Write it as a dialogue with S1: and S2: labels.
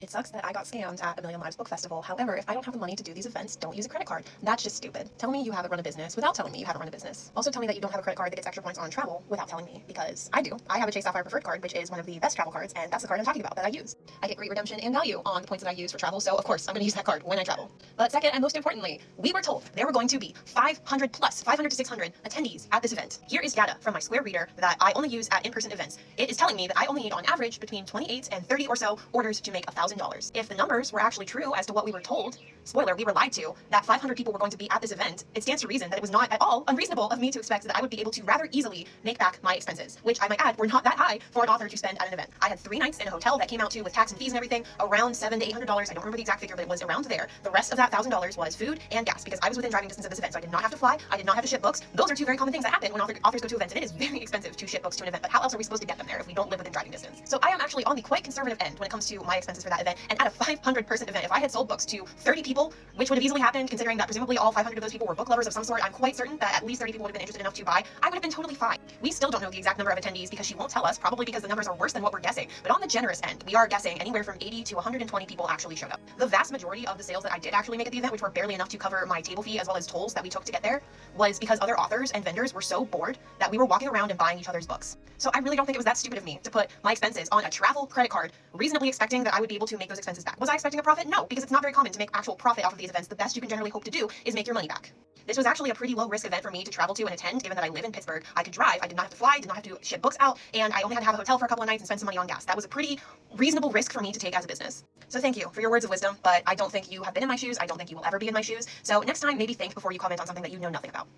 S1: It sucks that I got scammed at A Million Lives Book Festival. However, if I don't have the money to do these events, don't use a credit card. That's just stupid. Tell me you haven't run a business without telling me you haven't run a business. Also tell me that you don't have a credit card that gets extra points on travel without telling me, because I do. I have a Chase Sapphire Preferred card, which is one of the best travel cards, and that's the card I'm talking about that I use. I get great redemption and value on the points that I use for travel, so of course I'm going to use that card when I travel. But second, and most importantly, we were told there were going to be 500 to 600 attendees at this event. Here is data from my Square Reader that I only use at in-person events. It is telling me that I only need on average between 28 and 30 or so orders to make $1,000. If the numbers were actually true as to what we were told, spoiler, we were lied to, that 500 people were going to be at this event, it stands to reason that it was not at all unreasonable of me to expect that I would be able to rather easily make back my expenses, which I might add were not that high for an author to spend at an event. I had 3 nights in a hotel that came out to, with tax and fees and everything, around $700 to $800. I don't remember the exact figure, but it was around there. The rest of that $1,000 was food and gas, because I was within driving distance of this event, so I did not have to fly, I did not have to ship books. Those are 2 very common things that happen when authors go to events, and it is very expensive to ship books to an event, but how else are we supposed to get them there if we don't live within driving distance? So I am actually on the quite conservative end when it comes to my expenses for that event, and at a 500-person event, if I had sold books to 30 people, which would have easily happened considering that presumably all 500 of those people were book lovers of some sort, I'm quite certain that at least 30 people would have been interested enough to buy, I would have been totally fine. We still don't know the exact number of attendees because she won't tell us, probably because the numbers are worse than what we're guessing, but on the generous end, we are guessing anywhere from 80 to 120 people actually showed up. The vast majority of the sales that I did actually make at the event, which were barely enough to cover my table fee as well as tolls that we took to get there, was because other authors and vendors were so bored that we were walking around and buying each other's books. So I really don't think it was that stupid of me to put my expenses on a travel credit card, reasonably expecting that I would be able to make those expenses back. Was I expecting a profit? No, because it's not very common to make actual profit off of these events. The best you can generally hope to do is make your money back. This was actually a pretty low risk event for me to travel to and attend, given that I live in Pittsburgh. I could drive, I did not have to fly, did not have to ship books out, and I only had to have a hotel for a couple of nights and spend some money on gas. That was a pretty reasonable risk for me to take as a business. So thank you for your words of wisdom, but I don't think you have been in my shoes. I don't think you will ever be in my shoes. So next time, maybe think before you comment on something that you know nothing about.